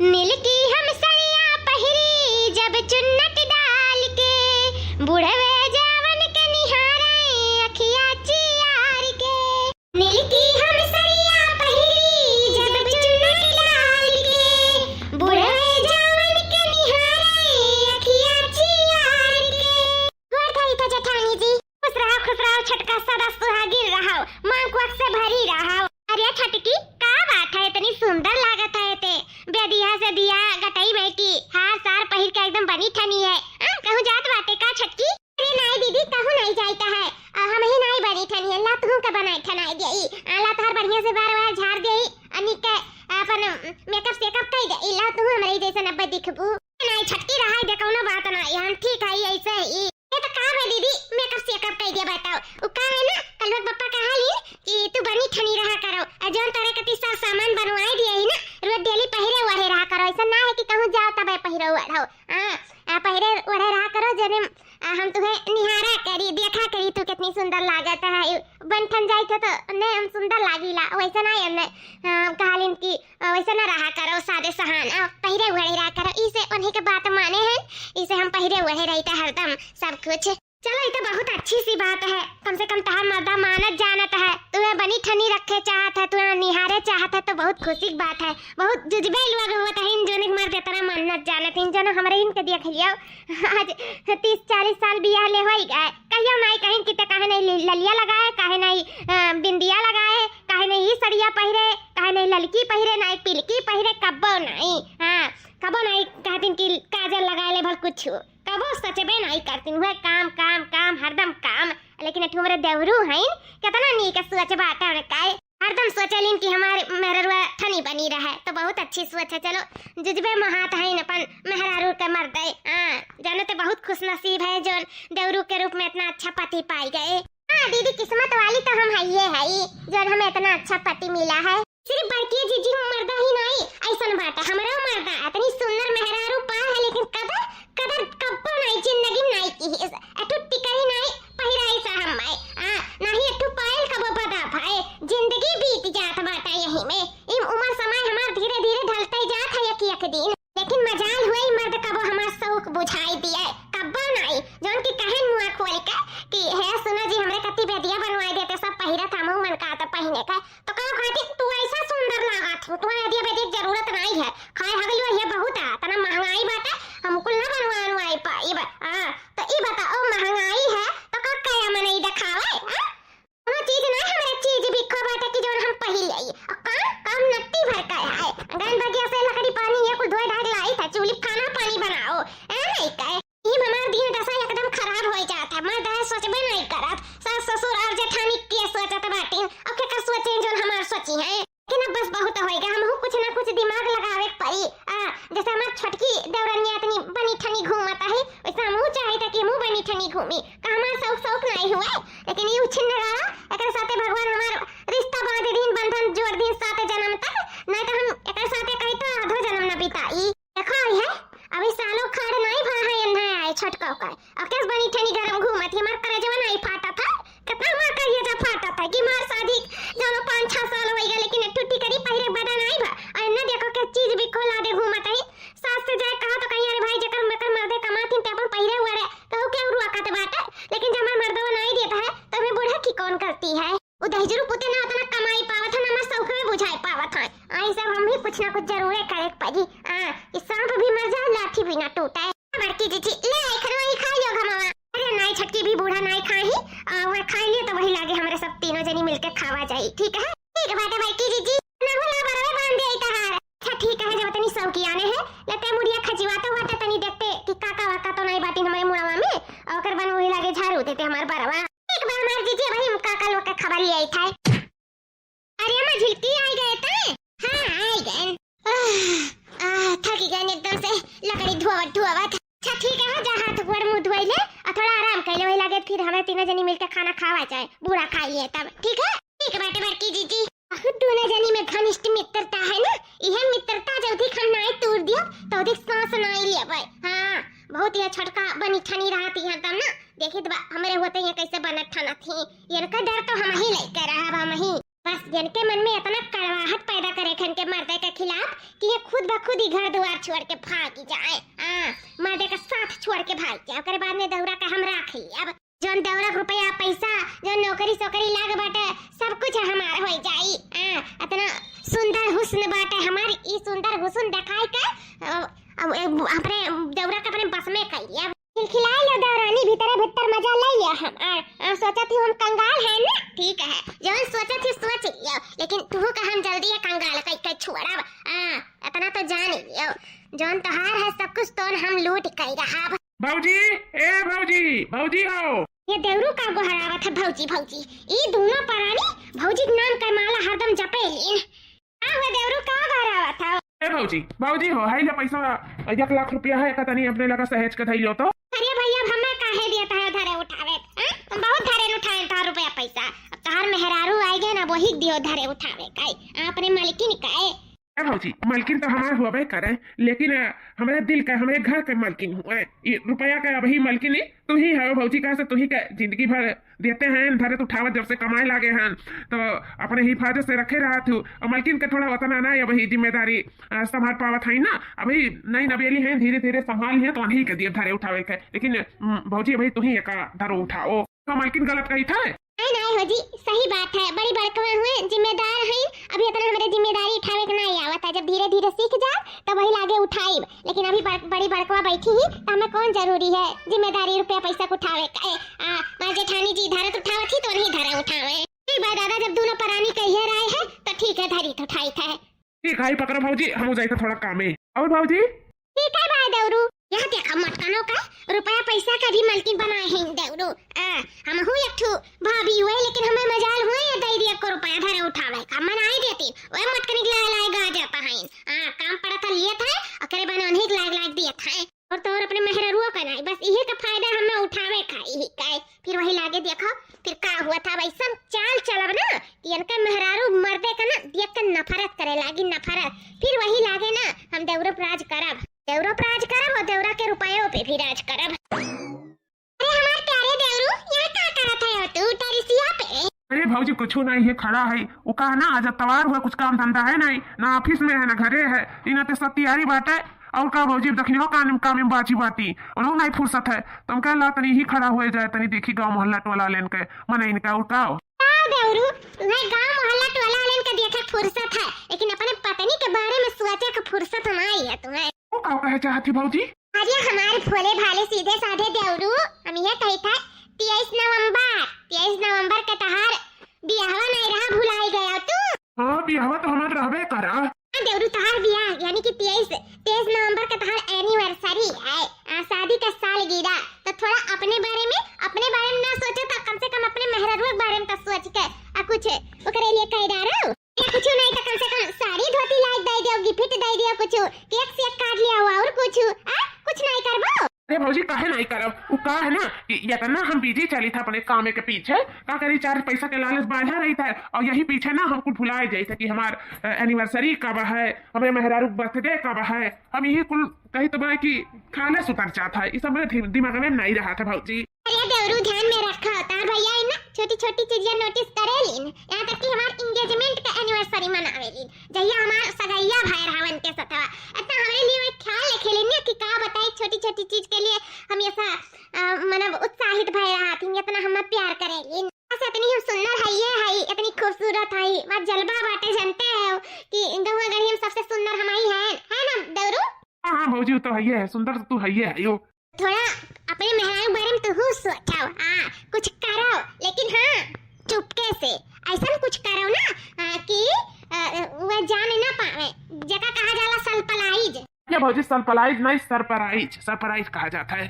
नील की हम सरिया पहिरी जब चुन्नट डाल के बुढ़वे जावन के निहारे अखिया चियार के। नील की हम सरिया पहिरी जब चुन्नट डाल के बुढ़वे जावन के निहारे अखिया चियार के। गोर था जेठानी जी, खुश रहो छटका सदा सुहागिन रहो, मां को से भरी रहो। अरे छटकी का बात है, इतनी सुंदर लागत है ते बेदिया से दिया गटई बेटी हार सार पहिर के एकदम बनी ठनी है। कहूं जात बाटे का छटकी? अरे नहीं दीदी कहूं नहीं जाता है, हम ही नहीं बनी ठनी अल्लाह तू का बनाई ठनाई देई अल्लाह तार बढ़िया से बार बार झाड़ देई अनिक के अपन मेकअप सेकअप कई दे इल्ला तू हमरे जैसे नब्बे दिखबू। नहीं छटकी रहा दे कोनो बात ना यहां ठीक है ऐसे ही। ये तो का है दीदी मेकअप सेकअप कई दे बताओ उ का है ना कल पप्पा कहा ली कि तू बनी ठनी रहा करो जोन तरह के तीसरा सामान बनवाई दिए ही ना रोज डेली पहिरे ओढ़े रहा करो। ऐसा ना है कि कहूं जाओ तबे पहिरे ओढ़ो पहिरे ओढ़े रहा करो जने हम तुम्हें निहारा करी देखा करी तू कितनी सुंदर लागत है बन ठन जाई तो ने हम सुंदर लागिला वैसा ना हमने कहलिन कि वैसा ना रहा करो सादे सहान पहिरे ओढ़े रहा करो। इसे उन्हीं के बात माने हैं, इसे हम पहिरे ओढ़े रहते हरदम सब कुछ। चलो ये तो बहुत अच्छी सी बात है, कम से कम तहार मर्दा मानत जानत है तुम्हें बनी ठनी रखे चाहत है तुम्हें निहारे चाहत है तो बहुत खुशी की बात है। बहुत जुजबे लोग होत है इन जोने मर्द इतना मानत जानत इन जोने हमरे इनके दिया खलियो आज 30-40 साल बियाह ले होई गए कहियो नहीं कहीं किते काहे नहीं ललिया लगाए काहे नहीं बिंदिया लगाए काहे नहीं सड़िया पहिरे काहे नहीं ललकी पहिरे नहीं पिलकी पहिरे कब्बो नहीं कबो नहीं कहतिन कि काजल लगाए ले भल कुछ कबो सचबे नहीं करती हुए काम काम काम हरदम काम। लेकिन एठो हमरे देवरू हैं कितना नी के सोच बात है काय हरदम सोचलिन कि हमारे मेहरुआ ठनी बनी रहे तो बहुत अच्छी सोच है। चलो जुजबे महात है अपन मेहरारू के मर्द जाने तो बहुत खुश नसीब है जो देवरू के रूप में इतना अच्छा पति पाई गए। दीदी किस्मत वाली तो हम है ये है जो हमें इतना अच्छा पति मिला है। सिर्फ बड़की जीजी मर्दा ही नहीं ऐसा बात हमरा मर्दा इतनी सुंदर मेहरारू पा है लेकिन कदर कदर कब्बो नहीं जिंदगी नहीं की एटू टिकरी नहीं पहिराई सा हम नहीं एटू पायल कबो बदा भाई जिंदगी बीत जात बाटा यही में इम उम्र समय हमार धीरे धीरे ढलते जात है एक दिन लेकिन मजाल हुई मर्द कबो हमार शौक बुझाई दिए कब्बो नहीं जोन की कहे मुआ खोल के कि है सुनो जी हमरे कत्ती बेदिया बनवाई देते सब पहिरा थामू मन का तो पहने का तो कहो खाती तू ऐसा सुंदर लागत हो तुम्हारे बेदिया बेदी की जरूरत नहीं है खाए हगलियो ये बहुत है तना महंगाई बात है हमको ना बनवाई पाई तो ई बताओ महंगाई है तो का कया मने दिखावे कोनो चीज ना हमरे चीज भी खो बाटे कि जोन हम पहिल आई काम नट्टी भर का है गन बगिया से लकड़ी पानी ये कुल धोए ढाक लाई था चूल्ही खाना पानी बनाओ नहीं कहे ई हमार दिन दशा एकदम खराब हो जाता है मैं दह सोचबे नहीं करत सास ससुर और जेठानी के सोचत बाटी अब के कर सोचे जोन हमार सोची है कि ना बस बहुत होएगा हम कुछ ना कुछ दिमाग लगावे पड़ी जैसे हमार छोटकी देवरनिया इतनी बनी ठनी घूमत है वैसे हम चाहे था कि मुंह बनी ठनी घूमी का हमार शौक नहीं हुआ लेकिन ये छिन्न रहा एकर साथे भगवान हमार रिश्ता बांध दिन बंधन जोड़ दिन साथे जन्म तक नहीं तो हम एकर साथे कहीं तो आधो जन्म न बिताई देखो है अभी सालों खड़ नहीं भा है अन्ना आए छटका का अकेस बनी ठनी गरम घूमत हमार करेजवा नहीं फाटा था कितना मार करिए जा फाटा था कि मार शादी जानो 5-6 साल हो गए लेकिन टूटी करी पहिरे बदा नहीं भा और न देखो के चीज भी खोला दे घूमत है सास से जाए कहा तो कहीं अरे भाई जकर मकर मर्दे कमाती ते अपन पहिरे हुए तो क्या रुआ काते बाटे लेकिन जब हमार मर्दवा नहीं देता है तो मैं बूढ़ा की कौन करती है वो दहजरू पुते ना उतना कमाई पावत है ना मैं शौक में बुझाई पावत है आई सब हम भी कुछ ना कुछ जरूर करे पड़ी इस सांप भी मर जाए लाठी भी ना टूटे बड़की जीजी ले खरवा ही खा लो घमावा अरे नहीं छटकी भी बूढ़ा नहीं खाई वो खा लिए तो वही लागे हमारे सब तीनों जनी मिलके खावा जाई ठीक है बात है बड़की जीजी ना होला बराबर बांध दे तहार अच्छा ठीक है जब तनी सौकी आने है लेते मुड़िया खजिवाता हुआ तनी देखते कि काका वाका तो नहीं बाटी हमारे मुड़वा में और ओकर बन वही लागे झाड़ू देते हमार बरवा एक बार मार जीजी वही काका लोग का खबर ले आई था अरे हम झिलकी आई गए थे हां आई गए थकी गए एकदम से लकड़ी धुआवत अच्छा ठीक है जा हाथ गोड़ मुंह धोई ले और थोड़ा आराम कर ले वही लागे फिर हमें तीनों जनी मिलकर खाना खावा जाए बूढ़ा खा लिए तब ठीक है बाटे बड़की जीजी दोनों जनी में घनिष्ठ मित्रता है ना यह मित्रता जल्दी हम नहीं तोड़ दिया तो अधिक सांस नहीं लिया भाई हां बहुत ही छटका बनी ठनी रहती है तब ना देखी तो हमारे होते हैं कैसे बनत ठना थी ये का डर तो हम ही लेकर रहा हम ही बस जिनके मन में इतना कड़वाहट पैदा करे खन के मर्दे के खिलाफ कि ये खुद ब खुद ही घर द्वार छोड़ के भाग जाए। मर्दे का साथ छोड़ के भाग जाए, ओकरे बाद में दौरा का हम राख ली। अब जोन दौरा रुपया पैसा जो नौकरी सोकरी लाग बाटे सब कुछ हमार हो जाई। इतना सुंदर हुस्न बाटे हमारी, ई सुंदर हुस्न दिखाई के अपने दौरा के अपने बस में कर लिया। खिलखिलाई लो दौरानी, भीतर भीतर मजा ले लिया हम। सोचा थी हम कंगाल है ना, ठीक है जो सोचा थी सोच लियो, लेकिन तू का हम जल्दी है कंगाल कई छोड़ा। इतना तो जान लियो जोन तोहार है सब कुछ तो हम लूट कर रहा। भौजी, ए भौजी, भौजी आओ। ये देवरू का गोहरावत है भौजी भौजी, ई दोनों परानी भौजी के नाम का माला हरदम जपेली। हुए देवरू का गोहरावत है। ए भौजी, भौजी हो हाई ले पैसा 1 लाख रुपया है का तनी अपने लगा सहेज के धइलो तो। अरे भैया हमें काहे दिया था धरे उठावे, हम बहुत धरे उठाए था रुपया पैसा। अब तोहार मेहरारू आई गए ना वही दियो धरे उठावे काई अपने मालिकिन काए। ए भौजी, मालकिन तो हमार हुआ भाई करे, लेकिन हमारे दिल का हमारे घर के मालकिन हुआ है। ये रुपया का अभी मालकिन तू ही है भौजी, का से तू ही का जिंदगी भर देते हैं धरे तो उठावत जब से कमाए लागे हैं तो अपने हिफाजत से रखे रहा तू। और मालकिन के थोड़ा वतन आना है अभी जिम्मेदारी संभाल पावत है ना, अभी नई नवेली है धीरे धीरे संभाल है तो नहीं के दिए धरे उठावे के। लेकिन भौजी अभी तू ही का धरो उठाओ, तो मालकिन गलत कही था। नहीं हो जी, सही बात है, बड़ी बड़कवा हुए जिम्मेदार हैं। अभी इतना हमारे जिम्मेदारी उठावे के नहीं आवत है, जब धीरे धीरे सीख जाए तो वही लागे उठाई। लेकिन अभी बड़ी बड़कवा बैठी ही तो हमें कौन जरूरी है जिम्मेदारी रुपया पैसा को उठावे का। मां जेठानी जी धरे उठावत थी तो नहीं धरे उठावे। ठीक भाई दादा, जब दोनों परानी कहिए रहे हैं तो ठीक है धरी तो उठाई था। ठीक है पकड़ो भौजी, हम जाए थोड़ा काम है। और भौजी ठीक है भाई देवरू, यहाँ देखा मटकानों का रुपया पैसा का भी मालकिन बनाए हैं देवरू। हम हूँ एक ठू भाभी हुए, लेकिन हमें मजाल हुए ये दे दिया को रुपया धरे उठावे का मनाई देती वह मटकनी लाए गा जाता है। काम पड़ा था लिए था अकरे बने उन्हीं लाग दिया था। और तो और अपने मेहरारुओं का नहीं, बस यही का फायदा हमें उठावे का ही का। फिर वही लागे देखो फिर का हुआ था भाई, सब चाल चलब ना कि इनका मेहरारू मर्दे का ना देख कर नफरत करे लागी नफरत। फिर वही लागे ना हम देवरो राज करब, देवरो राज करब और देवरा के रुपयों पे भी राज करब। अरे हमारे प्यारे देवरू यहाँ क्या करत है तू टेरिसिया पे? अरे भौजी कुछ नहीं है, खड़ा है वो कहा ना आज तवार हुआ, कुछ काम धंधा है नहीं ना, ऑफिस में है ना घरे है, इन्हें तो सब तैयारी बात है। और का भौजी दखनियो काम में बाची बाती और नहीं फुर्सत है, तुम कह ला तनी ही खड़ा हुए जाए तनी देखी गांव मोहल्ला टोला लेन के मन इनका उठाओ। देवरू तुम्हें गांव मोहल्ला टोला लेन के देखे फुर्सत है, लेकिन अपने पत्नी के बारे में सोचे का फुर्सत नहीं है तुम्हें। वो क्या कहे चाहती भौजी? अरे हमारे भोले भाले सीधे साधे देवरू हम ये कही था 23 नवंबर के तहार बियाहवा नहीं रहा भुलाई गया तू। हाँ बियाहवा तो हमारे रहबे करा देवरू तहार बियाह यानी कि 23 नवंबर का तहार एनिवर्सरी है, शादी का सालगिरह। तो थोड़ा अपने बारे में ना सोचो तो कम से कम अपने मेहरारू के बारे में तो सोच के कुछ ओकरे लिए कह डारो। कुछ नहीं तो कम से कम साड़ी धोती लाइक दे दियो, गिफ्ट दे दियो, कुछ केक से काट लिया हुआ और कुछ नहीं करबो। अरे भौजी काहे नहीं करब, वो का है ना कि ये ना हम बिजी चली था अपने काम के पीछे, का करी 4 पैसा के लालच बांधा रही था और यही पीछे ना हमको भुलाए जाए थे कि हमार एनिवर्सरी कब है, हमें मेहरारू बर्थडे कब है। हम यही कुल कही तो भाई कि खाने सुतर चाहता है, इस समय दिमाग में नहीं रहा था भौजी। अरे देवरू ध्यान में रखा तार भैया है ना छोटी छोटी चीजें नोटिस करेलीन, यहाँ तक कि हमार एंगेजमेंट का एनिवर्सरी मनावेलीन जहिया हमार सगैया भाई रावण के सतवा। इतना हमारे लिए ख्याल रखेलीन ना कि का बताई छोटी छोटी चीज के लिए हम ऐसा मतलब उत्साहित भय रहा थी, इतना हम प्यार करेलीन। ऐसे इतनी हम सुंदर है ये है, इतनी खूबसूरत है, वहाँ जलवा बाटे जानते हो कि गौवा गढ़ी हम सबसे सुंदर हमारी है ना देवरू? हाँ भौजी तो है सुंदर तू है यो। थोड़ा अपने मेहरारू बारे में तो सोचो, कुछ करो, लेकिन हाँ चुपके से ऐसा कुछ करो ना कि वह जान ना पावे। जगह कहा जाला सरप्राइज। क्या भौजी सरप्राइज नहीं सरप्राइज कहा जाता है।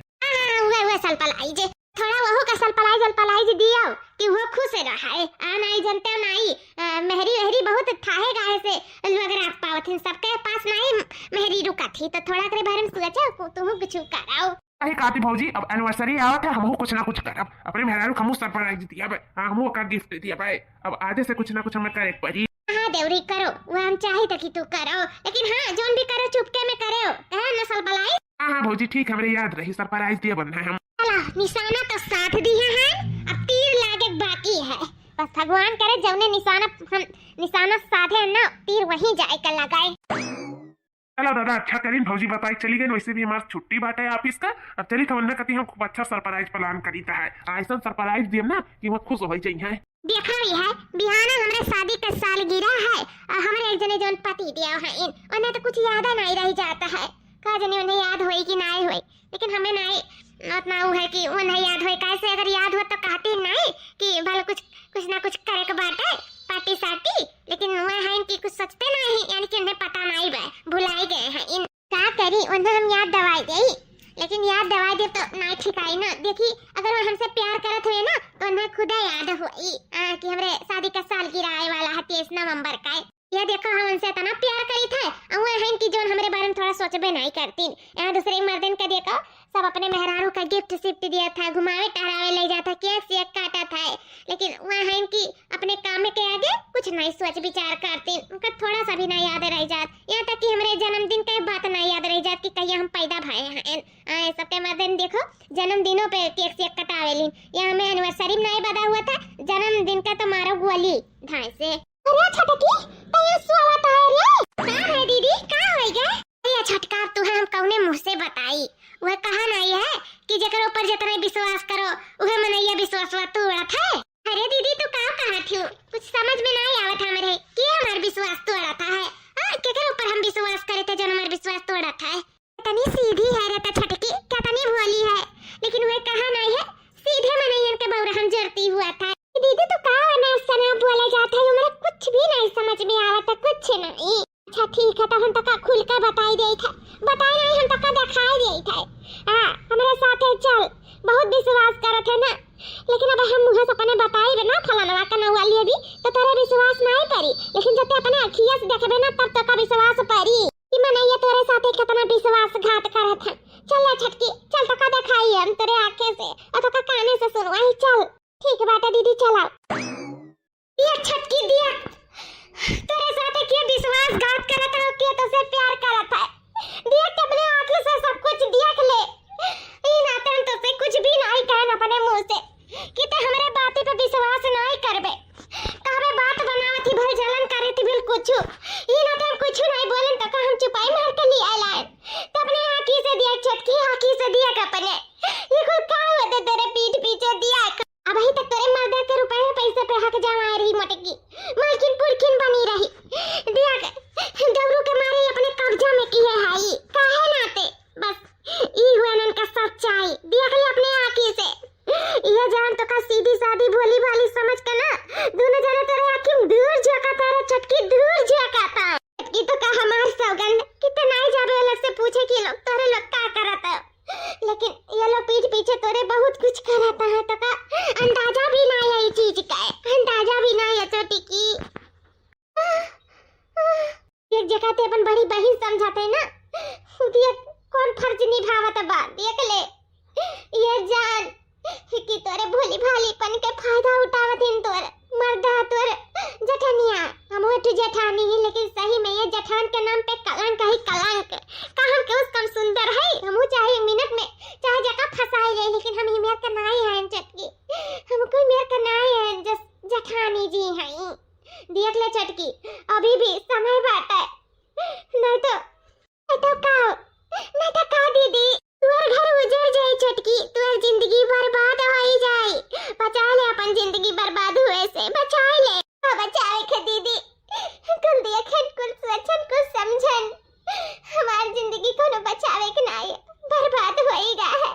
वह सरप्राइज थोड़ा वह का सरप्राइज दियो कि वो खुश रहे। नहीं जानते नहीं मेहरी बहुत थाहे गाहे से लोग रात पावत हैं, सबके पास नहीं मेहरी रुका थी तो थोड़ा करे बारे में सोचो तुम कुछ कराओ। अरे काती भौजी अब एनिवर्सरी आवत है, हमहू कुछ ना कुछ करब, अपने मेहरारू हमहू सरप्राइज दिया भाई। हाँ हमहू का गिफ्ट दिया भाई, अब आधे से कुछ ना कुछ हमें करे पड़ी। हाँ देवरी करो वो हम चाहे तो कि तू करो, लेकिन हाँ जोन भी करो चुपके में करो है ना सरप्राइज। हाँ भौजी ठीक हमारे याद रही सरप्राइज दिया बनना है हम। निशाना तो साथ दिया है, अब तीर लागे बाकी है। बस भगवान करे जौने निशाना साधे ना तीर वहीं जाए कर लगाए। चलो दादा अच्छा करीन भौजी बताई चली गई, वैसे भी हमारा छुट्टी बाटे ऑफिस का। अब चली तमन्ना कहती हम खूब अच्छा सरप्राइज प्लान करी है, ऐसा सरप्राइज दियम ना कि वो खुश हो जाइए। देखा भी है बिहाना हमरे शादी का सालगिरह है और हमरे एक जने जौन पति दिया है इन और ना तो कुछ याद नहीं रह जाता है। का जने उन्हें याद होई कि नहीं होई, लेकिन हमें नहीं उतना वो है कि उन्हें याद होई। कैसे अगर याद हो तो कहती नहीं कि भले कुछ ना कुछ करे के बाटे पार्टी साटी, लेकिन वह है इनकी कुछ सोचते नहीं, यानी कि उन्हें पता नहीं बे भुलाई गए हैं इन। क्या करी उन्हें हम याद दवाई दे, लेकिन याद दवाई दे तो नहीं ठीक आई ना। देखी अगर वो हमसे प्यार करत हुए ना तो उन्हें खुदा याद हुई कि हमारे शादी का सालगिरह आए वाला है 23 नवंबर का। ये देखो हम उनसे इतना प्यार करी थे और वो है कि जो हमारे बारे में थोड़ा सोचबे नहीं करती। यहाँ दूसरे मर्दन का देखो सब अपने मेहरारू का गिफ्ट शिफ्ट दिया था, घुमावे टहरावे ले जाता, केक से काटा था, लेकिन वह है कि अपने काम के आगे कुछ नहीं सोच विचार करती। उनका थोड़ा सा भी नहीं याद रह जात, यहाँ तक कि हमारे जन्मदिन का बात नहीं याद रह जात कि कहीं हम पैदा भए हैं। सबके मर्दन देखो जन्मदिनों पे केक से कटावे ली, यहाँ में एनिवर्सरी में नहीं बता हुआ था, जन्मदिन का तो मारो गोली ढाई से। अरे छटकी तय स्वागत है रे। हां है दीदी का हो गया? ये छटका तू हम कौने मुंह से बताई, वह कहा नहीं है कि जेकर ऊपर जितना विश्वास करो वह मनैया विश्वास तोड़त है। अरे दीदी तू का कहा थी कुछ समझ में नहीं आवत हमरे कि हमार विश्वास तोड़ता है। केकर ऊपर हम विश्वास करे थे जो हमार विश्वास तोड़ता है। तनी सीधी है रे त छटकी, क्या तनी भोली है, लेकिन वह कहा नहीं है सीधे मनैया के बौरा हम जरती हुआ था। दीदी तो का ना सना बोला जाता है, हमरा कुछ भी नहीं समझ में आवत, कुछ नहीं। अच्छा ठीक है तो हम तक खुल कर बताई दे था, बताई नहीं हम तक दिखाई दे था। हां हमारे साथ चल, बहुत विश्वास करत है ना, लेकिन अब हम मुंह से अपने बताई ना फलाना का ना वाली अभी तो तेरा विश्वास नहीं परी, लेकिन जब ते अपने अखियां से देखबे ना तब तक विश्वास परी कि मनैया तेरे साथ कितना विश्वासघात करत है। चल छटकी चल तक दिखाई हम तेरे आंखें से और तक काने से सुनवाई। चल ठीक बात है दीदी चला। ये छटकी दिया तेरे साथ क्या विश्वासघात करत है कि तो से प्यार करत है, देख अपने आंखों से सब कुछ देख ले। ये नाते हम तो से कुछ भी नहीं कहन अपने मुंह से कि ते हमरे बातें पे विश्वास नहीं करबे, कहबे बात बनावत ही भर जलन करे थी बिल कुछ। ये नाते हम कुछ नहीं बोलन तो हम चुपाई मार के लिए आए तो अपने आंखी से दिया छटकी, आंखी से दिया अपने ये कोई का होते तेरे पीठ पीछे दिया। अब ही तक तेरे मर्द के रुपए में पैसे पे हक जमा रही मटकी मालकिन पुरखिन बनी रही, दिया दौरू के मारे अपने कब्जा में की है हाई काहे नाते। बस ई हुआ नन का सच्चाई देख ले अपने आंखी से। ये जान तो का सीधी सादी भोली भाली समझ के ना दोनों जने तेरे आंखी में दूर झोंका तारे छटकी दूर झोंकाता। छटकी तो का हमार सौगंध कितने नहीं जाबे अलग से पूछे कि लोग तोरे लोग का करत है, लेकिन ये लोग पीठ पीछे तोरे बहुत कुछ कराता है तो का अंदाजा भी नहीं है, ये चीज का अंदाजा भी नहीं है छोटी की। एक जगह ते अपन बड़ी बहन समझाते ना देख कौन फर्ज निभावत बा, देख ले ये जान कि तोरे भोली भालीपन के फायदा उठावत इन तोर मर्दा तोर जठनिया। हम हो तू जेठानी है, लेकिन सही में ये जेठान के नाम पे कलंक ही कलंक। का हम के उस कम सुंदर है, हम चाहे मिनट में चाहे जगह फंसाई ले, लेकिन हम मेरे का नहीं है चटकी, हम कोई मेरे का नहीं है जस जेठानी जी हैं। देख ले चटकी अभी भी समय बात है, नहीं तो का दीदी तुअर घर उजड़ जाए छटकी, तुअर जिंदगी बर्बाद हो जाए। बचा ले अपन जिंदगी बर्बाद हुए से, बचा ले बचावे के दीदी कुल देखन कुल सोचन कुल समझन हमार जिंदगी को न बचावे के नहीं बर्बाद होएगा है।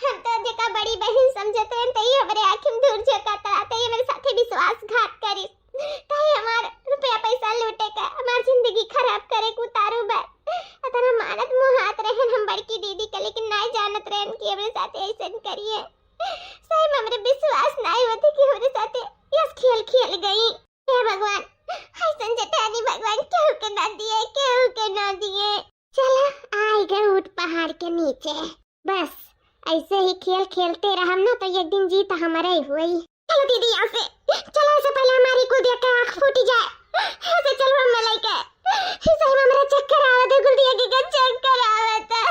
हम तो जका बड़ी बहन समझते हैं तई हमरे आंखों में धूल झोंकाता तई मेरे साथे विश्वासघात करी तई हमार रुपया पैसा लूटे का हमार जिंदगी खराब करे को उतारू बा अतना मानत मुंह हाथ रहन हम बड़की दीदी के, लेकिन नहीं जानत रहन कि हमरे साथे ऐसे करिए। सही में हमरे विश्वास नहीं होते कि हमरे साथे यस खेल गई। हे भगवान ऐसन जेठानी भगवान केहू के ना दिए। चला आई गए ऊट पहाड़ के नीचे, बस ऐसे ही खेल खेलते रहम ना तो एक दिन जीत हमारा ही हुई। चलो दीदी यहाँ से चलो, ऐसे पहले हमारी को देख के आँख फूटी जाए। ऐसे चलो हम मलाइका सही में मेरा चक्कर आवत है, गुड़िया के चक्कर आवत है।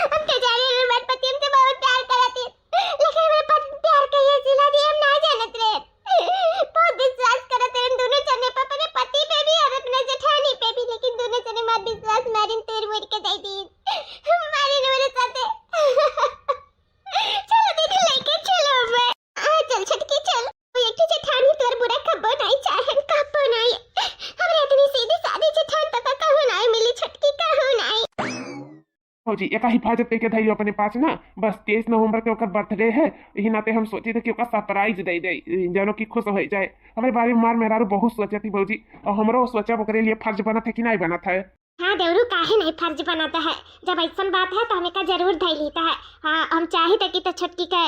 हम के जाने में पति हमसे बहुत प्यार करती, भौजी एक हिफाजत करके धैर्य अपने पास ना, बस 23 नवंबर के ओकर बर्थडे है, यही नाते हम सोचे थे कि ओकर सरप्राइज दे दे, जानो कि खुश हो जाए। हमारे बारे में मार मेहरारू बहुत सोचती भौजी, और हमरो सोचा ओकरे लिए फर्ज बना था कि नहीं बना था। हाँ देवरू, काहे नहीं फर्ज बनाता है, जब ऐसा बात है तो हमें का जरूर धैल लेता है। हाँ हम चाहे थे कि तो छटकी का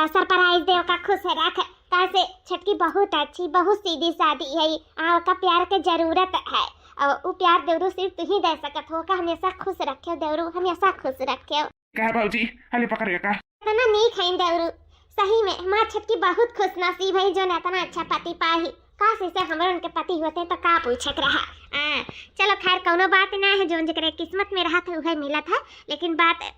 सरप्राइज दे, का खुश रख, कैसे छटकी बहुत अच्छी बहुत सीधी सादी है, का प्यार के जरूरत है, और वो प्यार देवरू सिर्फ तू ही दे सकत हो, का हमेशा खुश रखे देवरू, हमेशा खुश रखे। क्या भौजी हले पकड़ का इतना नहीं खाइन देवरू, सही में हमार छटकी बहुत खुश नसीब है जो इतना अच्छा पति पाही। काश इसे हमारे उनके पति होते तो का पूछत रहा। चलो खैर कोनो बात ना है, जो जकरे किस्मत में रहा था वह मिला था, लेकिन बात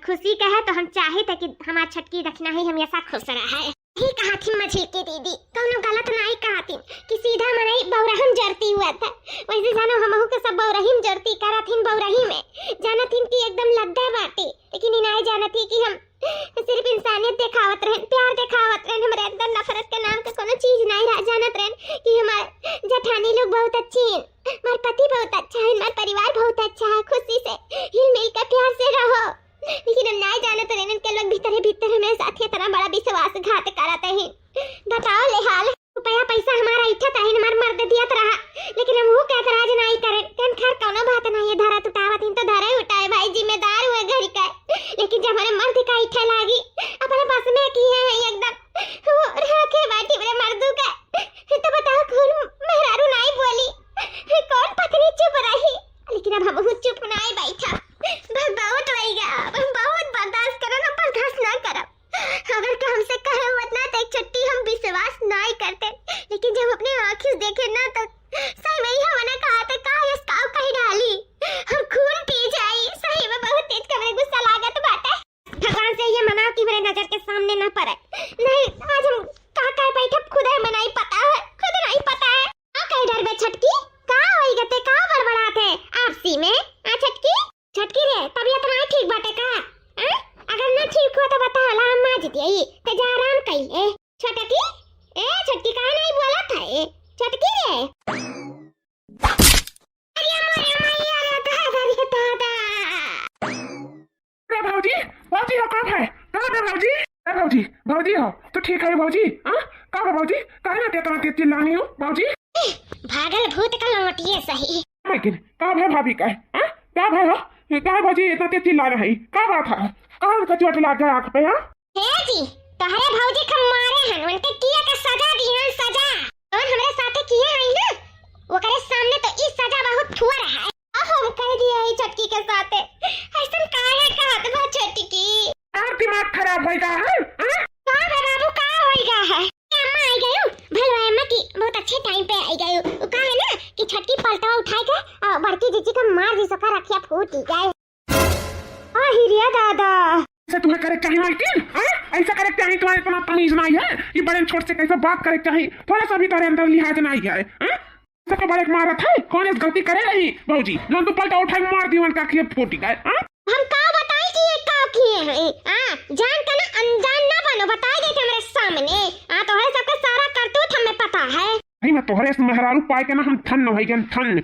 खुशी का है तो हम चाहे थे कि हमार छटकी रखना ही हमेशा खुश रहा है। ही कहा थी मछली की दीदी, कोनो गलत नहीं कहा थी कि सीधा मनाई बौरहिम जरती हुआ था, वैसे जानो हमहू के सब बौरहिम जरती करा थी, बौरही में जाना थी कि एकदम लद्दा बाटे, लेकिन इनाई जाना थी कि हम सिर्फ इंसानियत दिखावत रहे, प्यार दिखावत रहे, हमारे अंदर नफरत के नाम का कोनो चीज नहीं रह जानत रहे कि हमारे जेठानी लोग बहुत अच्छे हैं, हमारे पति बहुत अच्छा है, हमारा परिवार बहुत अच्छा है, खुशी से हिल मिल कर प्यार से रहो, लेकिन हम नहीं जानत रहे के लोग भीतर भीतर हमें साथ इतना बड़ा विश्वासघात करते हैं। बताओ ले हाल रुपया पैसा हमारा इच्छा था, हमारा मर्द दियत रहा, लेकिन हम वो कहते राज नहीं करे, कन खैर कोनो बात नहीं है, धरा उठावत तो धरा उठाए भाई, जिम्मेदार हुए घर का, लेकिन जब हमारे मर्द का इच्छा लागी अपने बस में की है एकदम वो रखे बाटी मेरे मर्दू का, तो बताओ कौन मेहरारू नहीं बोली, कौन पत्नी चुप रही, लेकिन अब हम चुप नहीं बैठा, बहुत वहीगा बहुत बर्दाश्त करो ना, बर्दाश्त ना करो, अगर तो हमसे कहे हुआ ना तो एक छुट्टी हम विश्वास नहीं करते, लेकिन जब अपने आँखों देखे ना तो सही में ही हमने कहा था कहा ये स्काउ कहीं डाली हम खून पी जाई, सही में बहुत तेज का मेरे गुस्सा लागत बात है। भगवान से ये मनाओ कि मेरे नजर के सामने ना पड़े, नहीं आज हम कहाँ बैठे खुद है मनाई पता है, खुद नहीं पता है कहीं डर में छटकी कहाँ होई गते कहाँ बड़बड़ाते आपसी में आ छटकी छटकी रे तबीयत नहीं ठीक बाटे का, अगर ना ठीक हुआ तो बता ला हम माज दिए ते जा आराम कइले छटकी, ए छटकी काहे नहीं बोला था ए छटकी रे, अरे मोरे मैया रे दादा अरे भौजी भौजी हो कब है, कब है भौजी, अरे भौजी भौजी हो तो ठीक है भौजी, हाँ कब है भौजी, काहे ना तेरा तेज चिल्लानी हो भौजी, भागल भूत का लौटिए सही, लेकिन कब है भाभी का, हाँ कब है हो क्या भौजी इतना तेज चिल्ला रही, क्या बात है, कहाँ का चोट लग गया आँख पे, हाँ हे जी तोहरे भौजी के मारे हन उनके किए के सजा दी हन, सजा और हमरे साथे किए हई ना ओकरे सामने तो इस सजा बहुत थुआ रहा है, हम कह दिए है छटकी के साथे ऐसा काहे कहत बा छटकी, और दिमाग खराब होएगा है, हाँ का बाबू का होएगा है, अम्मा आई गयो भलवा अम्मा की बहुत अच्छे टाइम पे आई गयो, वो का है ना कि छटकी पलटा उठाए के बड़की जीजी का मार दी सका रखिया फूट गए, आ हिरिया दादा ऐसा तुम्हें करे चाहिए मालकिन, ऐसा करे चाहिए, तुम्हारे इतना तमीज नहीं है, ये बड़े छोटे से कैसे बात करे चाहिए, थोड़ा सा भी तुम्हारे अंदर लिहाज नहीं है, सबको बड़े मारा था, कौन इस गलती करे नहीं भौजी, जो तू पलटा उठा के मार दी उनका खेत फूट गए, हम का बताई कि ये का किए हैं, जान का ना अनजान ना बनो, बताई दे हमारे सामने, तो है सबका सारा करतूत हमें पता है, नहीं मैं तोहरे से मेहरारू पाए के ना हम थन हो गए थन,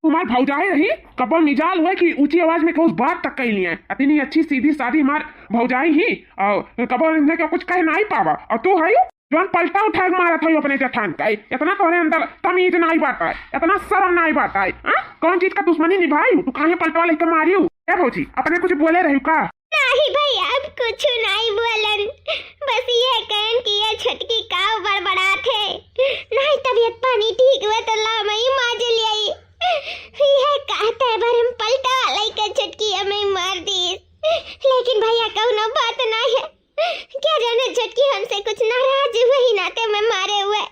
तुम्हार भौजाई रही कबर मिजाल हुए कि ऊंची आवाज में कुछ बात तक कही लिए, इतनी अच्छी सीधी सादी हमार भौजाई ही और कबर इनने का कुछ कह नहीं पावा, और तू है जोन पलटा उठा के मारा था अपने जठान का, इतना तोहरे अंदर तमीज नहीं बाता है, इतना शर्म नहीं बाता है, कौन चीज का दुश्मनी निभाई, तू काहे पलटवा लेके मारी क्या भौजी, अपने कुछ बोले रही का, नहीं भैया अब कुछ नहीं बोलन, बस ये कहन कि ये छटकी का बड़बड़ा थे, नहीं तबीयत पानी ठीक हुआ तो ला मई माज लियाई, ये कहते बार हम पलटा लेके छटकी हमें मार दी, लेकिन भैया कौनो बात ना है, क्या जाने छटकी हमसे कुछ नाराज हुई नाते में मारे हुए,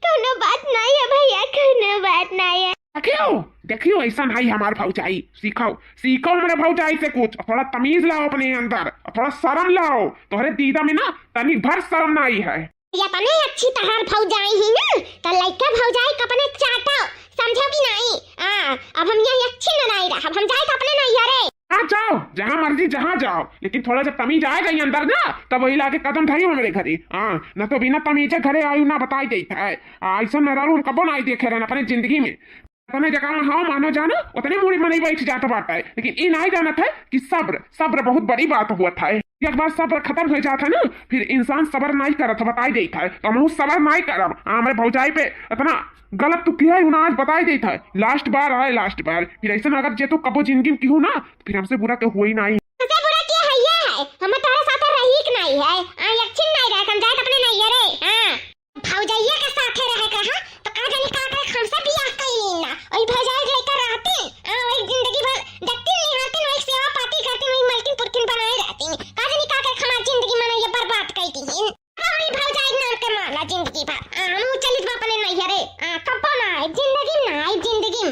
कौनो बात नहीं है भैया, कौनो बात नहीं है, देखियो ऐसा नहीं हमारे भौजाई, सीखो सीखो हमारे भौजाई से कुछ, थोड़ा तमीज लाओ अपने अंदर, थोड़ा शर्म लाओ, तुम्हारे दीदा में ना तनी भर शर्म नहीं है, या तने अच्छी तरह भौजाई ही ना तो लइका भौजाई कपने चाटो समझो कि नहीं, अब हम यही अच्छी न नहीं रहा, अब हम जाए तो अपने नहीं यारे, हाँ जाओ जहाँ मर्जी जहाँ जाओ, लेकिन थोड़ा जब तमीज आएगा ही अंदर ना तब वही लाके कदम ढाई मेरे घरे, न तो बिना तमीजे घरे आयु ना बताई देता है, ऐसा मेहरारू हम कबो नहीं देखे रहना अपने जिंदगी में, उतने जगह में हाँ मानो जानो उतने मुड़ी में नहीं बैठ जाता बात है, लेकिन ये नहीं जाना था कि सब्र सब्र बहुत बड़ी बात हुआ था। एक बार सब्र खत्म हो जाता ना फिर इंसान सब्र नहीं करता, बताई देता है तो हम सब्र नहीं करब। हमारे भौजाई पे इतना गलत तो किया है आज बताई देता है, लास्ट बार आए लास्ट बार, फिर ऐसा अगर जे तो कबो जिंदगी में क्यों ना फिर हमसे बुरा के हुआ ही नहीं। हमसे बुरा किया है ये है, हम तोरे साथ रही कि नहीं है, यक्षिन नहीं रहे समझाए अपने नहीं है रे। हां भौजाइया के साथ रहे कर हां तो का जाने का का हमसे बियाह कइली ना ओई भौजाई लेकर रहती ओई जिंदगी भर देखती नहीं रहती ओई सेवा पाती करती ओई मल्किन पुरकिन बनाए रहती का जाने का का हमारी जिंदगी में ये बर्बाद कइती है ओई भौजाई नाम के माला जिंदगी भर हम चलित अपने नहीं है रे कब ना जिंदगी ना जिंदगी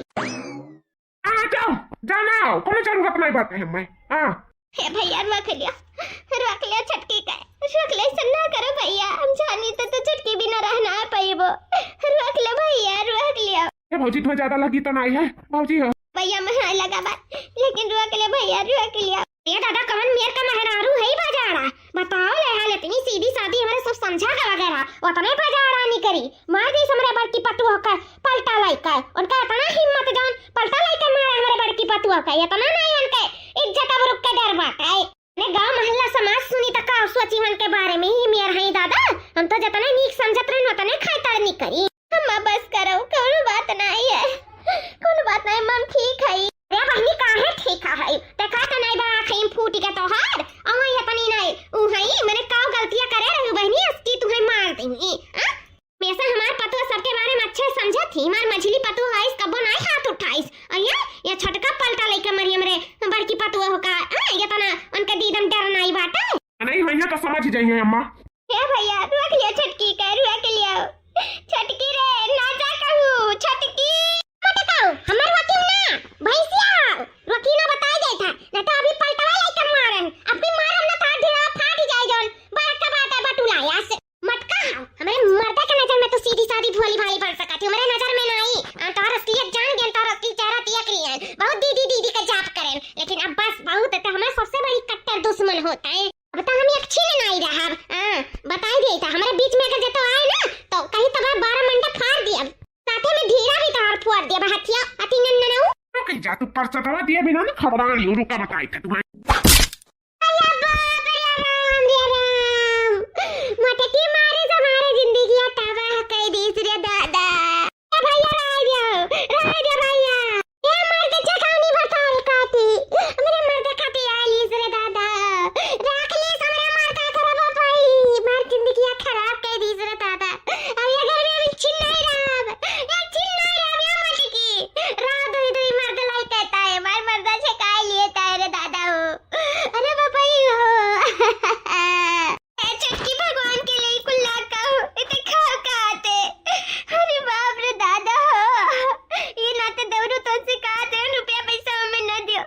जाओ जाना कोनो जरूरत नहीं बात है मैं। हां हे भैया रख लिया छटकी का रख ले सन्ना करो भैया, हम जानी तो छटकी भी ना रहना पाइबो, रख ले भैया रख लिया। ये भौजी तुम्हें ज्यादा लगी तो नहीं है भौजी हो भैया मैं हाँ लगा बात लेकिन रख ले भैया रख लिया। ये दादा कौन मेर का मेहरारू है बाजारा बताओ ले हाल इतनी सीधी सादी हमारे सब समझा का वगैरह उतने बाजारा नहीं करी मार दी हमरे बड़की पतुआ का पलटा लाइका उनका इतना हिम्मत जान पलटा लाइका मारा हमारे बड़की पतुआ का इतना नहीं उनके इज्जत अब रुक के डर बात है ने गांव मोहल्ला समाज सुनी तक का सोची मन के बारे में ही मेर है दादा हम तो जतना नीक समझत रहे उतने खातर नहीं करी हम बस करो कोनो बात नहीं है कोनो बात नहीं मन ठीक है रे बहनी काहे ठीक है ते का त नहीं बा खैम फूट के तोहार अवई अपनी नहीं उ हई मैंने का गलतियां करे रही बहनी अस्ती तुम्हें मार देंगी मेसा हमार पतुआ सबके बारे में अच्छे समझा थी मार मछली पतुआ है कबो नहीं हाथ उठाइस अया ये छटका पलटा लेके मरी हमरे बड़की पतुआ होका ये तना उनके दीदम डर नहीं बाटा नहीं भैया तो समझ जाइए अम्मा। हे भैया रख लिया छटकी का रख लिया छटकी रे ना जा कहू छटकी मत कहू हमर वकील ना भैंसिया वकील ना बताई दे था ना तो अभी पलटवा लेके मारन अभी मारम ना था ढेरा फाट जाए जौन बड़का बाटा बटुलाया से मत कहू हमरे मर्दा के नजर में तो सीधी सादी भोली भाली पड़ सकती हमरे नजर में नहीं तार असलियत जान गए तार असली चेहरा तियक लिए बहुत दीदी दीदी का जाप करें लेकिन अब बस बहुत है हमारे सबसे बड़ी कट्टर दुश्मन होता है अब तो हम एक छीन नहीं रहा बताई दे था हमारे बीच में अगर जतो आए ना तो कहीं तबार 12 मंडे फाड़ दिया साथे में धीरा भी तार फोड़ दिया हथिया अति नन्ननऊ रुक जा तू पर्चा दवा दिए बिना ना खबरानी रुका बताई था तुम्हें अया बाप रे राम मटे की मारे हमारे जिंदगी तबाह कर दी रे दादा भैया राज भैया ये मर्द जगानी बताओ काटी मेरे मर्द खाती आली रे दादा रख ले हमरे मर्द खराब पाई मार जिंदगी खराब कर दी रे दादा अब ये घर में छिन नहीं राम ये छिन नहीं राम ये मत की रात हुई तो मर्द लाई कहता है मार मर्दा से काय लिए रे दादा हो अरे बाबा हो चटकी भगवान के लिए कुल्ला का हो इतने खाओ खाते अरे बाप रे दादा हो ये नाते देवरू तो से कहा दे रुपया पैसा हमें न दियो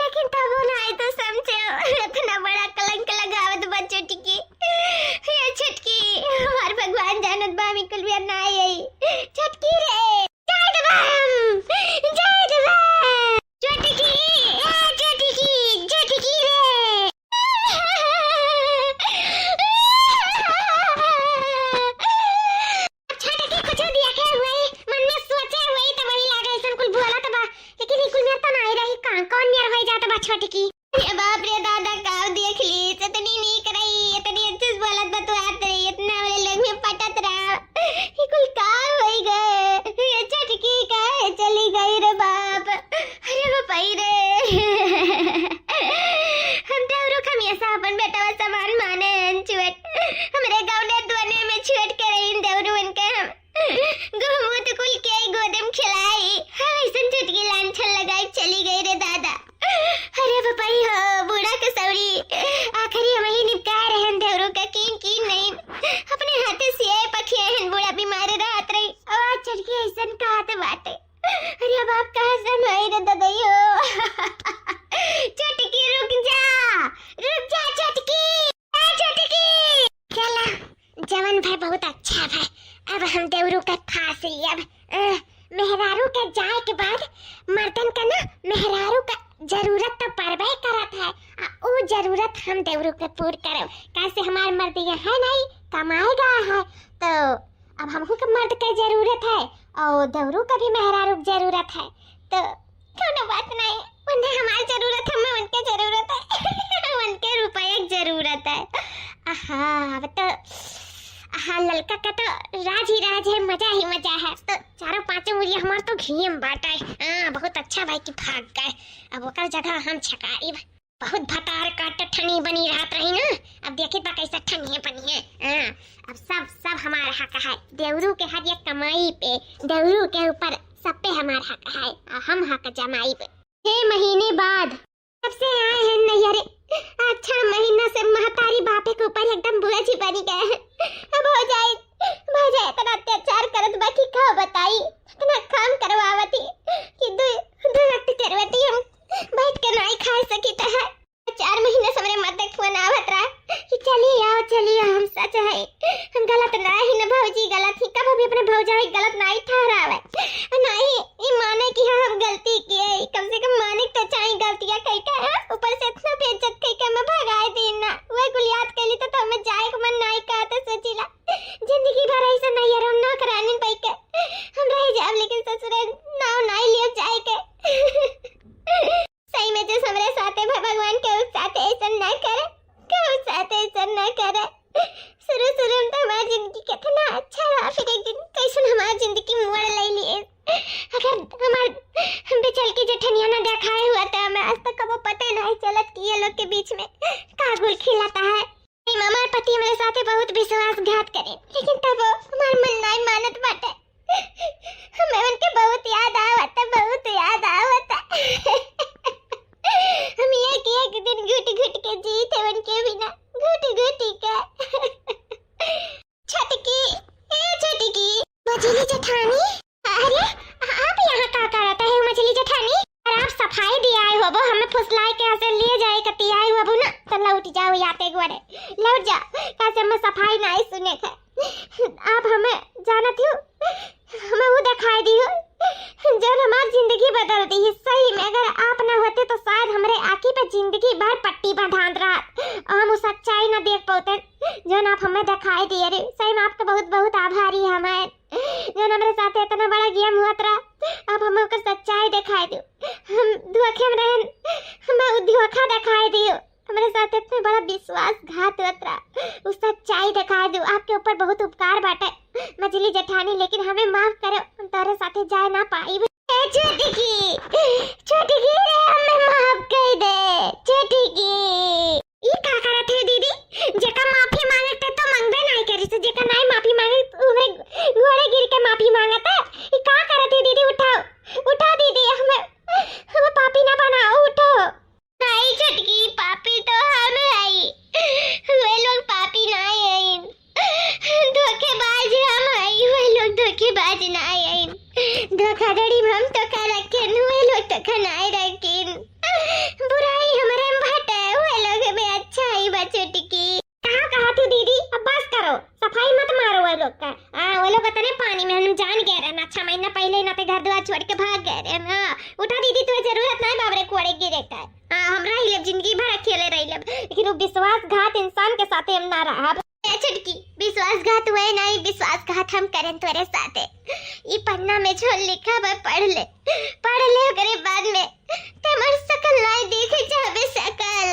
लेकिन तब वो ना आए तो समझे इतना बड़ा कलंक लगावत बच्चों टिकी ये छटकी हमार भगवान जानत बा मी कुल भी ना आई छटकी रे जय देवम छटकी छटकी रे छटकी ये बाप रे दादा काव देख ली इतनी नीक रही इतनी अच्छे से बोलत बतवात रही इतना वाले लोग में पटत रहा ये कुल काव होई गए ये छटकी का चली गई रे बाप अरे बापाई रे हम देवरू हमेशा अपन बेटा समान माने छुट हमरे गांव ने दुआने में छुट के रही देवरू इनके हम गोमूत कुल के गोदम खिलाई ऐसन छटकी लांछन लगाई चली गई रे दादा अरे बापाई हो बूढ़ा कसौरी आखिरी हम ही निपटा रहे हैं देवरू का की नहीं अपने हाथे से पखिए हैं बूढ़ा बीमार रात रही आवाज चढ़ के ऐसन कहते बाटे अरे अब आप कहां से नहीं रे ददैयो चटकी रुक जा चटकी चला जवन भाई बहुत अच्छा भाई अब हम देवरू का फांस लिया मेहरारू के जाए के बाद मर्दन का ना मेहरारू का जरूरत तो पड़बे करत है वो जरूरत हम देवरू के पूर करो कैसे हमारे मर्द है नहीं कमाएगा है तो अब हमको के मर्द के जरूरत है और देवरू का भी मेहरारू की जरूरत है, तो कोनो बात नहीं, उन्हें हमारी जरूरत है, मैं उनके जरूरत है उनके रुपये की जरूरत है। अब तो लड़का का तो राज ही राज है, मजा ही मजा है। तो चारों पांचों मुड़िया हमार तो घी में बाटा है। बहुत अच्छा भाई की भाग गए, अब ओकर जगह हम छकाई। बहुत भतार का ठनी बनी रहत रही ना, अब देखी बा कैसा ठनी बनी है। अब सब हमारा हक है, देवरू के हर एक कमाई पे, देवरू के ऊपर सब पे हमारा हक है, हम हक जमाई पे। 6 महीने बाद कब से आए हैं नैहरे, अच्छा महीना से महतारी बापे के ऊपर एकदम बुआ जी बनी गए हैं। अब हो जाए इतना अत्याचार करत बाकी का बताई, इतना काम करवावती कि दो वक्त करवाती, हम बैठ के नहीं खा सकी तो है। 4 महीने से मेरे मत फोन आवत रहा कि चलिए हम सच है, हम गलत नहीं न भौजी, गलत ही कब भी अपने भौजाई गलत नहीं ठहरावे, नहीं ये माने कि हम गलती किए, कम से कम माने तो चाहिए गलतियां कई का है, ऊपर से इतना बेइज्जत कई का मैं भगाए दिन ना वो गुलियात कैली तो मैं जाए को मन नहीं का तो सोचिला जिंदगी भर ऐसे नहीं यार ना कराने पाई के हम रह जाब, लेकिन ससुरे नाव नहीं लियो जाए के सही में जो हमरे साथे भगवान के उस साथे ऐसा ना करे, के उस साथे ऐसा ना करे। शुरू में तो हमारी जिंदगी कितना अच्छा रहा, फिर एक दिन कैसे हमारी जिंदगी मोड़ ले लिए। अगर हम पे चल के जेठनिया ना दिखाए हुआ तो हमें आज तक कबो पता नहीं चलत कि ये लोग के बीच में का गुल खिलाता है। हमारे पति हमारे साथे बहुत विश्वासघात करे, लेकिन तब हमार मन नहीं मानत बाटे, हमें उनके बहुत याद आवता हम एक दिन घुट के जी थे उनके बिना, घुट के छटकी मछली जेठानी, अरे आप यहाँ का करते हैं मछली जेठानी? और आप सफाई दिया आए हो, वो हमें फुसलाए के ऐसे लिए जाए कती आए हो ना, तो लौट जाओ याते गोरे, लौट जा, कैसे मैं सफाई नहीं सुने थे। आप हमें जानती हो, हमें वो दिखाई दी हो जो हमारी जिंदगी बदल दी है। सही में अगर आप न होते तो शायद हमारे आंखी पे जिंदगी भर पट्टी बांध रहा और हम उस सच्चाई न देख पाते जो आप हमें दिखाई दिए रे। सही में आपका बहुत बहुत आभारी है हमें, जो हमारे साथ इतना बड़ा गेम हुआ था, आप हमें उसका सच्चाई दिखाई दो, हम धोखे में रहन, हमें धोखा दिखाई दियो, हमारे साथ इतना बड़ा विश्वासघात हुआ था, उस सच्चाई दिखाई दो। आपके ऊपर बहुत उपकार बाटे मछली जेठानी, लेकिन हमें माफ करो, हम तारे साथे जा ना पाई। छोटी की हमें माफ कर दे छोटी। ई का करत है दीदी, जेका माफी मांगते तो मंगबे नहीं करी से, जेका नहीं माफी मांगे उन्हें घोड़े गिर के माफी मांगता। ई का करत है दीदी, उठाओ दीदी, हमें पापी ना बनाओ, उठो। नहीं छटकी, पापी तो हम है, वे लोग पापी नहीं है, धोखेबाज हम है, वे लोग धोखेबाज नहीं है, धोखाधड़ी हम तो कर रखे, वे लोग तो खनाए रखिन, बुराई हमारे में भटे, वे लोग में अच्छा ही बचटकी। कहाँ तू दीदी, अब बस करो, सफाई मत मारो वे लोग का। वो लोग इतने पानी में हम जान गए रहे ना, 6 महीना पहले ना ते घर द्वार छोड़ के भाग गए रहे ना। उठा दीदी, तुम्हें जरूरत नहीं बाबरे कोड़े गिरे का, हम रह लेब जिंदगी भर अकेले रह लेब, लेकिन वो विश्वासघात इंसान के साथे हम ना रहा। छटकी, विश्वासघात हुए नहीं, विश्वासघात हम करें तेरे साथे। ये पन्ना में जो लिखा है पढ़ ले ओकरे बाद में तमर सकल नहीं देखे जावे सकल।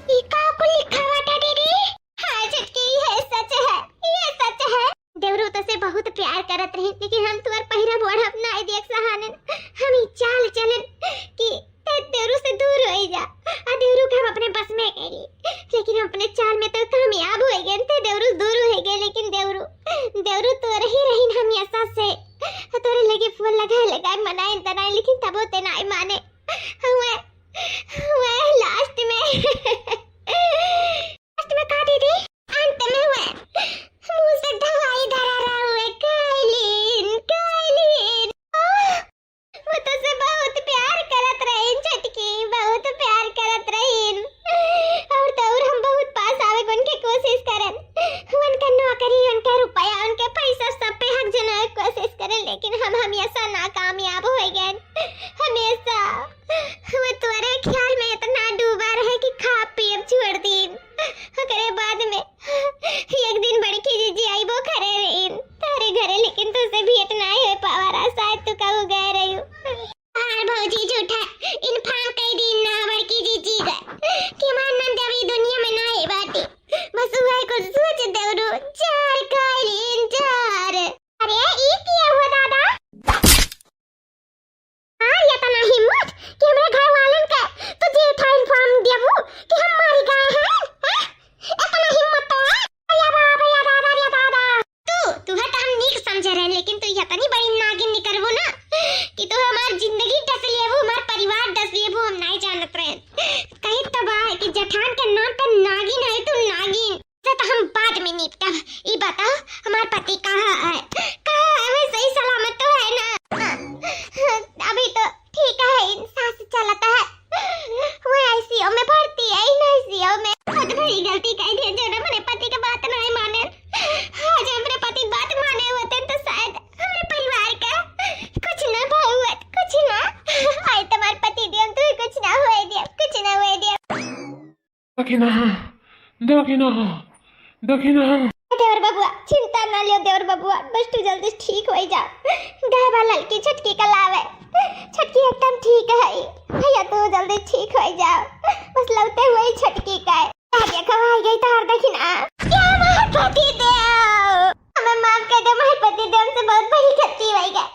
ये का को लिखा वाटा दीदी? हाँ छटकी, ये सच है। देवरू तो से बहुत प्यार करत रही, लेकिन हम तुम्हार पहिरा बढ़ब नहीं देख सहानन, हम ही चाल चलन कि देवरू से दूर हो जा, देवरू के हम अपने बस में कैली, लेकिन हम अपने चाल में तो कामयाब हो गए थे, देवरू दूर हो गए, लेकिन देवरू तो रही हम ऐसा से तोरे लगे फूल लगा मनाए तनाए, लेकिन तब ते नहीं माने। हुए लास्ट में का दीदी, अंत में हुए मुंह से दवाई धरा रहा हुए कालीन वो तो से बहुत प्यार करत रहीन छटकी, बहुत प्यार करत रहीन, और हम बहुत पास आवे उनके कोशिश करन, उनका नौकरी, उनका रुपया, उनके पैसा हमारा पति कहाँ है? सही सलामत तो है ना? अभी तो ठीक है, सांस चलता है। वो आईसीयू में भर्ती है, इन आईसीयू में। बहुत बड़ी गलती कर दी जो ना मेरे पति की बात नहीं माने। आज हमारे पति बात माने होते तो शायद हमारे परिवार का कुछ ना हुआ, कुछ ना। आए तुम्हारे पति देव तो कुछ ना हुए दिया, कुछ ना हुए दिया। दखिना देवर बबुआ चिंता ना लियो देवर बबुआ, बस तू जल्दी ठीक हो जा। गाय लड़की छटकी का लावे, छटकी एकदम ठीक है भैया, तू जल्दी ठीक हो जा। बस लगते हुए छटकी का है खवाई गई तार दखिना। क्या महापति देव, हमें माफ कर दे। महापति देव हमसे बहुत बड़ी गलती हो गई।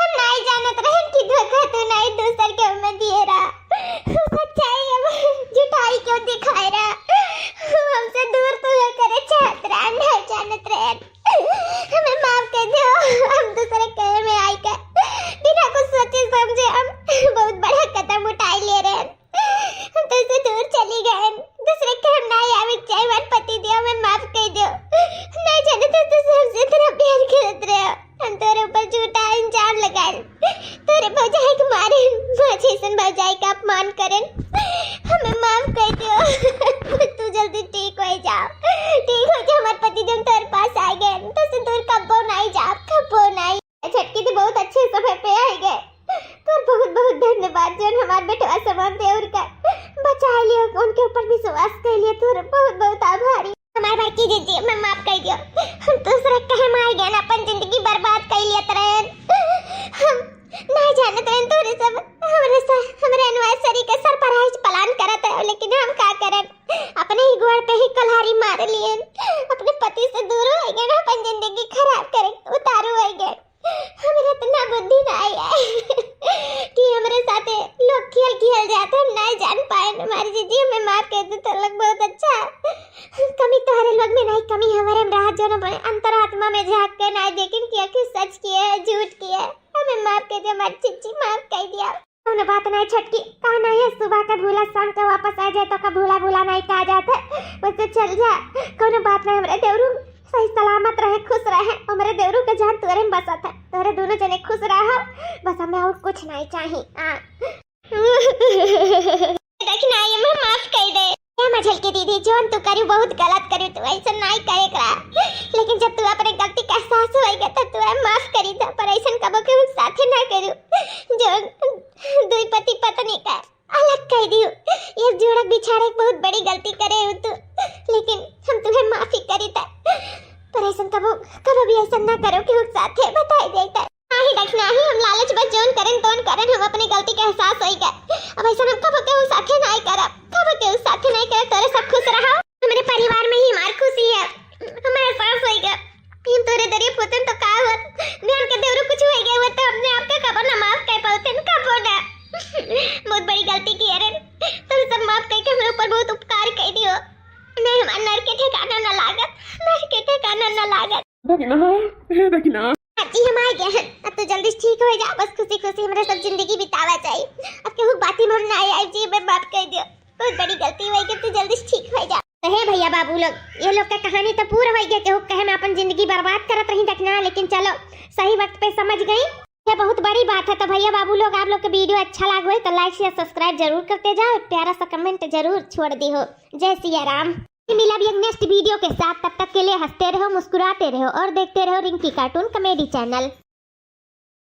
हम नहीं जानत रहे कि धोखा तू नहीं दूसर के में दिए रहा। सच्चाई हम झूठाई क्यों दिखाए रहा? हमसे दूर तो करे छात्रा नहीं जानत रहे। हमें माफ कर दो, हम दूसरे कहे में आई कर बिना कुछ सोचे समझे हम बहुत बड़ा कदम उठा ले रहे हैं। हम तो से दूर चली गए, दूसरे के हम नहीं आवे चाहे। हमारे पति देव हमें माफ कर दो। नहीं जानते तो हमसे तेरा प्यार करत रहे हो। हम तेरे ऊपर झूठा इल्जाम लगाए, तेरे भौजाई के मारे, जैसन भौजाई का अपमान करें। हमें माफ कर दो। तू जल्दी ठीक हो जाओ, ठीक हो जा। हमारे पति देव तेरे पास आ गए, तो से दूर कब्बो नहीं जा, कब्बो नहीं। छटकी तो बहुत अच्छे समय पे आ गए। तो बहुत बहुत धन्यवाद जो हमारे बेटा समान देवर का बचा लियो, उनके ऊपर विश्वास कर लिया। तू बहुत बहुत आभारी। हमारे भाई की दीदी मैं माफ कर दियो। हम दूसरे कहे में आ गए, अपन जिंदगी बर्बाद कर लिया तरह। हम नहीं जानते हैं तोरे सब हमारे एनिवर्सरी का सरप्राइज प्लान करत है, लेकिन हम का करन? अपने ही गोड़ पे ही कल्हाड़ी मार लिए। अपने पति से दूर हो गए, अपन जिंदगी खराब करे उतारू हो गए। हमें इतना बुद्धि नहीं है कि हमारे साथ लोग खेल जाते, हम नहीं जान पाए। हमारी जीजी हमें माफ कर दे तो लोग बहुत अच्छा। कमी तुम्हारे लोग में नहीं, कमी हमारे में रहा जो न अंतरात्मा में झांक कर नहीं देखें कि आखिर सच किए है झूठ किए है। हमें माफ कर दे, हमारी चिच्ची माफ कर दिया। हमने बात नहीं छटकी कहा नहीं है, सुबह का भूला शाम का वापस आ जाए तो का भूला नहीं कहा जाता। वैसे चल जा, कोई बात नहीं। हमारे देवरू सही सलामत रहे, खुश रहे। हमारे देवरू का जान तोरे में बसा था, तोरे दोनों जने खुश रहो, बस हमें और कुछ नहीं चाहिए। देखना ये मैं माफ कर दे। ये मझल की दीदी जोन तू करी बहुत गलत करी, तू ऐसा नहीं करेगा। लेकिन जब तू अपने गलती का एहसास होएगा तो तू माफ करी था, पर ऐसा कबो के साथ ना करू जो दुई पति पत्नी का अलग कह दियो। ये जोड़क बिछाड़े बहुत बड़ी गलती करे हो तू, लेकिन हम तुम्हें माफी करी था। पर ऐसा कबो भी ऐसा ना करो कि साथ है बताई देता नहीं रखना ही। हम लालच बस जोन करें तोन करें, हम अपनी गलती का एहसास होएगा। अब ऐसा हम कबो के साथ नहीं करब, कबो के साथ नहीं करे। तोरे सब खुश रहो, हमारे परिवार में ही हमारी खुशी है, हमारे साथ होएगा। हम तोरे दरिया पोतन तो का होत ध्यान के देवरू कुछ होएगा वो तो अपने आप का कबो ना माफ कर पाते न कबो ना। बहुत बड़ी गलती की है, तोरे सब माफ करके हमारे ऊपर बहुत उपकार कर दियो। नहीं हमारे नर के ठिकाना ना लागत, नर के ठिकाना ना लागत। दखिना जी हम आ गए हैं, अब तो जल्दी ठीक हो जा। बस खुशी खुशी हमारे सब जिंदगी बितावा चाहिए। अब केहू बाती में ना आई जी मैं माफ कर दियो, बहुत बड़ी गलती हुई कि तू जल्दी ठीक हो जा। हे भैया बाबू लोग, ये लोग का कहानी तो पूरा हो गया। केहू कहे मैं अपन जिंदगी बर्बाद करत रही देखना, लेकिन चलो सही वक्त पे समझ गई, ये बहुत बड़ी बात है। तो भैया बाबू लोग, आप लोग का वीडियो अच्छा लगा हो तो लाइक शेयर सब्सक्राइब जरूर करते जाओ, प्यारा सा कमेंट जरूर छोड़ दी हो। जय सिया राम। मिला भी एक नेक्स्ट वीडियो के साथ, तब तक के लिए हंसते रहो, मुस्कुराते रहो और देखते रहो रिंकी कार्टून कॉमेडी चैनल।